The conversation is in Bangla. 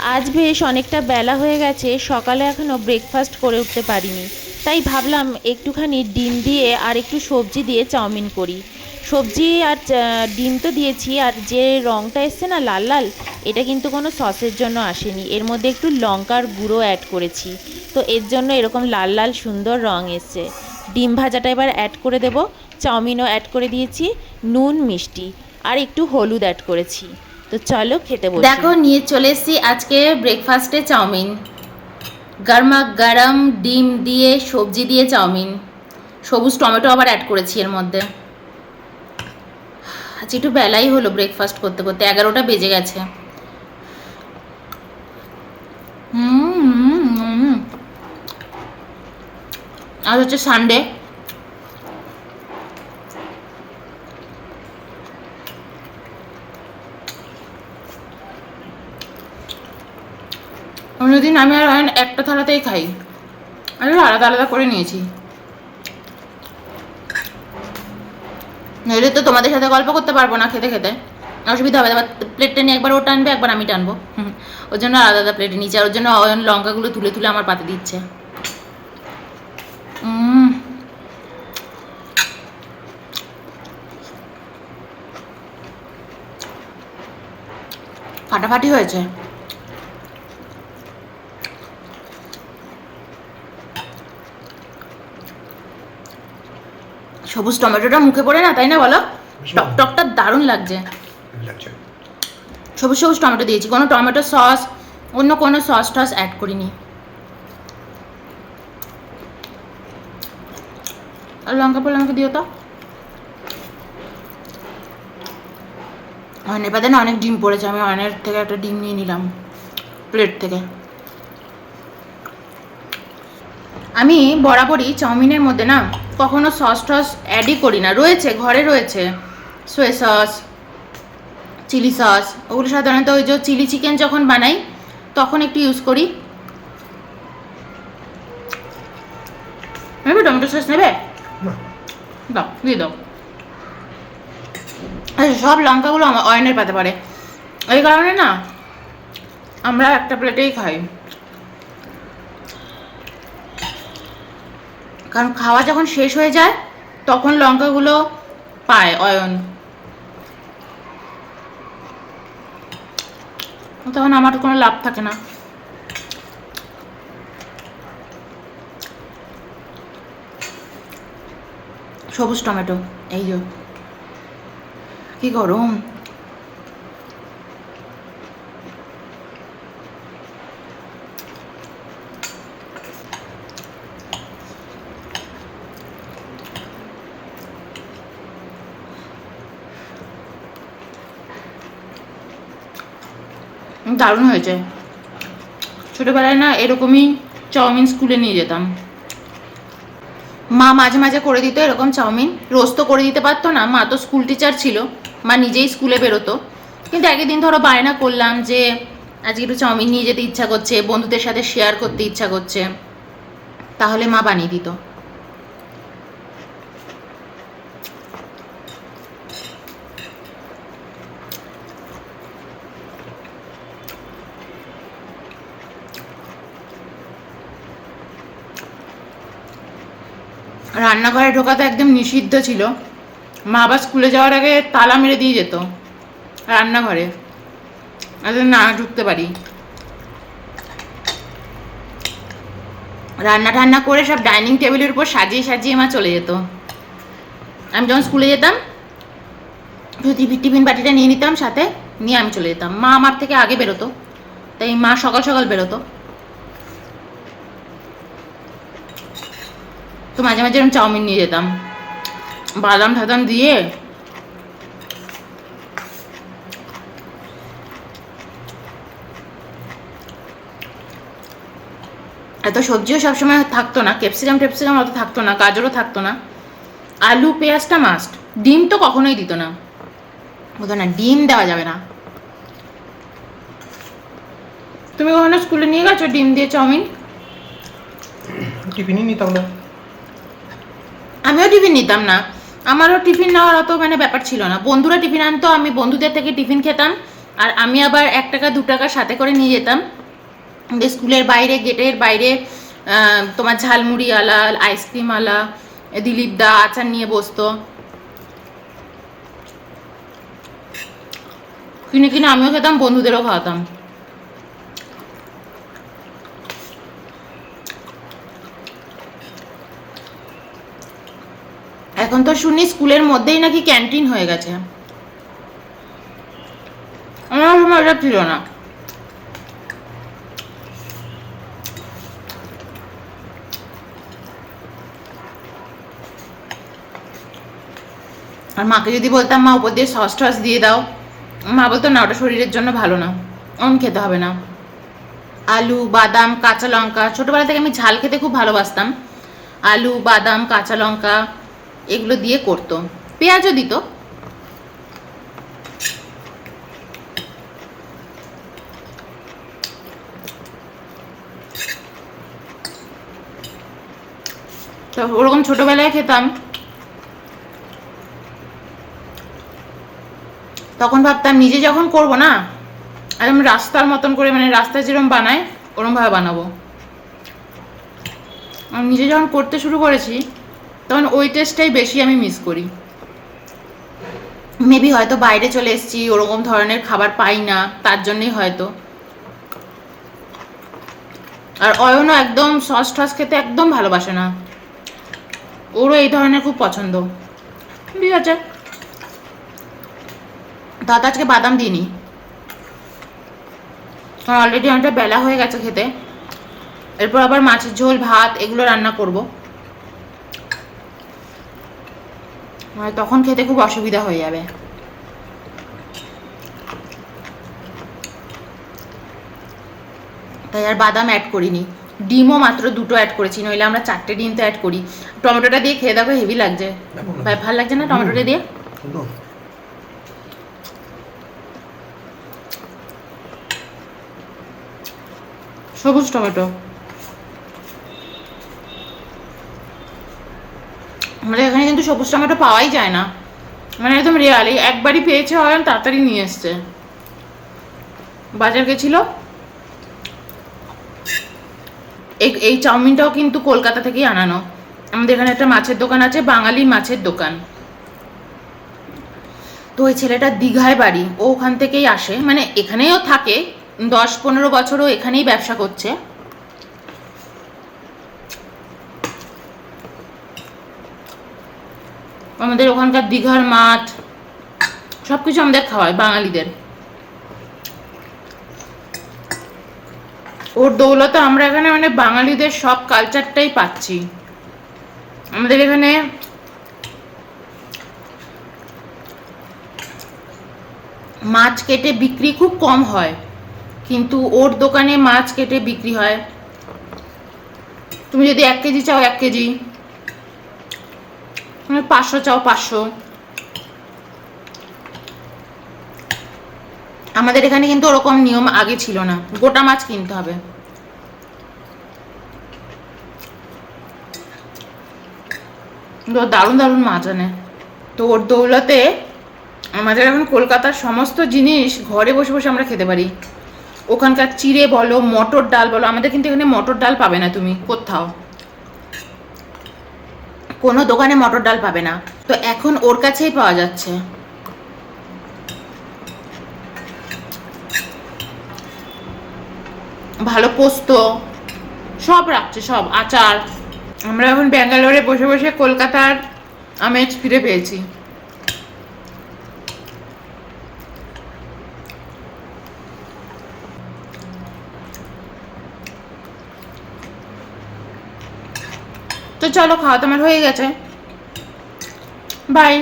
আজ বেশ অনেকটা বেলা হয়ে গেছে, সকালে এখনও ব্রেকফাস্ট করে উঠতে পারিনি, তাই ভাবলাম একটুখানি ডিম দিয়ে আর একটু সবজি দিয়ে চাউমিন করি। সবজি আর ডিম তো দিয়েছি, আর যে রঙটা এসছে না লাল লাল, এটা কিন্তু কোনো সসের জন্য আসেনি, এর মধ্যে একটু লঙ্কার গুঁড়ো অ্যাড করেছি, তো এর জন্য এরকম লাল লাল সুন্দর রঙ এসছে। ডিম ভাজাটা এবার অ্যাড করে দেব, চাউমিনও অ্যাড করে দিয়েছি, নুন মিষ্টি আর একটু হলুদ অ্যাড করেছি। তো চলো খেতে বসি। দেখো নিয়ে চলে এসেছি আজকে ব্রেকফাস্টে চাউমিন, গরমা গরম ডিম দিয়ে সবজি দিয়ে চাউমিন, সবুজ টমেটো আবার অ্যাড করেছি এর মধ্যে। আজ একটু বেলাই হলো ব্রেকফাস্ট করতে করতে, 11টা বেজে গেছে। আজ হচ্ছে সানডে, অন্যদিন আমি আর একটা থালাতেই খাই, আমি আলাদা আলাদা করে নিয়েছি, নইলে তো তোমাদের সাথে গল্প করতে পারবো না, খেতে খেতে অসুবিধা হবে। আবার প্লেটটা নিয়ে একবার ও টানবে, একবার আমি টানবো, ওর জন্য আলাদা আলাদা প্লেটে নিচ্ছি। আর ওর জন্য লঙ্কাগুলো তুলে তুলে আমার পাতে দিচ্ছে। ফাটাফাটি হয়েছে। সবুজ টমেটোটা মুখে পড়ে না, তাই না বলো? টকটকটা দারুণ লাগছে। সবুজ সবুজ টমেটো দিয়েছি, কোনো টমেটো সস অন্য কোনো সস টস অ্যাড করিনি। আর লঙ্কা পড়লে আমাকে দিও তো। অনেক পাতে না অনেক ডিম পড়েছে, আমি অনেক থেকে একটা ডিম নিয়ে নিলাম প্লেট থেকে। আমি বরাবরই চাউমিনের মধ্যে না কখনো সস টস অ্যাডই করি না, রয়েছে ঘরে রয়েছে সোয়া সস, চিলি সস, ওগুলো সাধারণত ওই যে চিলি চিকেন যখন বানাই তখন একটু ইউজ করি। নেবে টমেটো সস নেবে? দাও, দিয়ে দাও। আচ্ছা, সব লঙ্কাগুলো আমার অয়নের পাতে পারে, এই কারণে না আমরা একটা প্লেটেই খাই, কারণ খাওয়া যখন শেষ হয়ে যায় তখন লঙ্কাগুলো পায় অয়ন, তখন আমার কোনো লাভ থাকে না। সবুজ টমেটো, এই যে কি গরম। দারুণ হয়েছে। ছোটবেলায় না এরকমই চাউমিন স্কুলে নিয়ে যেতাম, মা মাঝে মাঝে করে দিত এরকম চাউমিন, রোজ তো করে দিতে পারতো না, মা তো স্কুল টিচার ছিল, মা নিজেই স্কুলে বেরোতো। কিন্তু একদিন ধরো বায়না করলাম যে আজকে একটু চাউমিন নিয়ে যেতে ইচ্ছা করছে, বন্ধুদের সাথে শেয়ার করতে ইচ্ছা করছে, তাহলে মা বানিয়ে দিত। রান্নাঘরে ঢোকা তো একদম নিষিদ্ধ ছিল, মা আবার স্কুলে যাওয়ার আগে তালা মেরে দিয়ে যেত রান্নাঘরে, যাতে না ঢুকতে পারি। রান্না টান্না করে সব ডাইনিং টেবিলের উপর সাজিয়ে সাজিয়ে মা চলে যেত। আমি যখন স্কুলে যেতাম টিফিন বাটিটা নিয়ে নিতাম সাথে, নিয়ে আমি চলে যেতাম। মা আমার থেকে আগে বেরোতো, তাই মা সকাল সকাল বেরোতো, তো মাঝে মাঝে আমি চাউমিন নিয়ে যেতাম বাদাম টাদাম দিয়ে। এত সবজিও সবসময় থাকতো না, ক্যাপসিকাম টেপসিকাম অত থাকতো না, গাজরও থাকতো না, আলু পেঁয়াজটা মাস্ট, ডিম তো কখনোই দিত না, বলতো না ডিম দেওয়া যাবে না। তুমি কখনো স্কুলে নিয়ে গেছো ডিম দিয়ে চাউমিন? টিফিনই নিতাম না। আমিও টিফিন নিতাম না, আমারও টিফিন নেওয়ার অত ব্যাপার ছিল না। বন্ধুরা টিফিন আনতো, আমি বন্ধুদের থেকে টিফিন খেতাম, আর আমি আবার 1 টাকা 2 টাকা সাথে করে নিয়ে যেতাম। স্কুলের বাইরে, গেটের বাইরে তোমার ঝালমুড়ি আলা, আইসক্রিম আলা, দিলীপ দা আচার নিয়ে বসতো, কিনে কিনে আমিও খেতাম, বন্ধুদেরও খাওয়াতাম। এখন তো শুনি স্কুলের মধ্যেই নাকি ক্যান্টিন হয়ে গেছে। আমার সময় এটা ছিল না। আর মাকে যদি বলতাম মা উপর দিয়ে সস টস দিয়ে দাও, মা বলতো না ওটা শরীরের জন্য ভালো না, খেতে হবে না। আলু, বাদাম, কাঁচা লঙ্কা, ছোটবেলা থেকে আমি ঝাল খেতে খুব ভালোবাসতাম। আলু, বাদাম, কাঁচা লঙ্কা এগুলো দিয়ে করতো, পেঁয়াজও দিত। তো ওরকম ছোটবেলায় খেতাম। তখন ভাবতাম নিজে যখন করবো না, একদম রাস্তার মতন করে, মানে রাস্তায় যেরকম বানায় ওরকম ভাবে বানাবো। আমি নিজে যখন করতে শুরু করেছি তখন ওই টেস্টটাই বেশি আমি মিস করি। মেবি হয়তো বাইরে চলে এসেছি, ওরকম ধরনের খাবার পাই না, তার জন্যই হয়তো। আর অয়নও একদম সস টস খেতে একদম ভালোবাসে না, ওরও এই ধরনের খুব পছন্দ। ঠিক আছে, দাদা আজকে বাদাম দিইনি, কারণ অলরেডি অনেকটা বেলা হয়ে গেছে খেতে। এরপর আবার মাছের ঝোল, ভাত এগুলো রান্না করব, তখন খেতে খুব অসুবিধা হয়ে যাবে। তাই আর বাদাম অ্যাড করিনি। ডিমও মাত্র 2টো অ্যাড করেছি, নইলে আমরা 4টে ডিম তো অ্যাড করি। টমেটোটা দিয়ে খেয়ে দেখো, হেভি লাগছে। ভাই ভালো লাগছে না টমেটোটা দিয়ে? সবুজ টমেটো। আমাদের এখানে কিন্তু সবুজ টমেটো পাওয়াই যায় না, মানে একদম রেয়ার। এই একবারই পেয়েছে, হয় তাড়াতাড়ি নিয়ে এসছে। বাজার গেছিল। এই চাউমিনটাও কিন্তু কলকাতা থেকেই আনানো। আমাদের এখানে একটা মাছের দোকান আছে, বাঙালি মাছের দোকান। তো ওই ছেলেটার দীঘায় বাড়ি, ও ওখান থেকেই আসে, মানে এখানেও থাকে, 10-15 বছরও এখানেই ব্যবসা করছে। আমাদের ওখানকার দীঘার মাছ সবকিছু আমাদের খাওয়ায়, বাঙালিদের। ওর দৌলতে আমরা এখানে মানে বাঙালিদের সব কালচারটাই পাচ্ছি। আমাদের এখানে মাছ কেটে বিক্রি খুব কম হয়, কিন্তু ওর দোকানে মাছ কেটে বিক্রি হয়। তুমি যদি 1 কেজি চাও 1 কেজি, 500 চাও 500। আমাদের এখানে কিন্তু ওরকম নিয়ম আগে ছিল না, গোটা মাছ কিনতে হবে। দারুণ দারুণ মাছ আনে। তো ওর দৌলতে আমাদের এখন কলকাতার সমস্ত জিনিস ঘরে বসে বসে আমরা খেতে পারি। ওখানকার চিড়ে বলো, মটর ডাল বলো, আমাদের কিন্তু এখানে মটর ডাল পাবে না তুমি কোথাও, কোনো দোকানে মটর ডাল পাবে না। তো এখন ওর কাছেই পাওয়া যাচ্ছে। ভালো পোস্ত সব রাখছে, সব আচার। আমরা এখন ব্যাঙ্গালোরে বসে বসে কলকাতার আমেজ ফিরে পেয়েছি। তো চলো, খাওয়া তোমার হয়ে গেছে, বাই।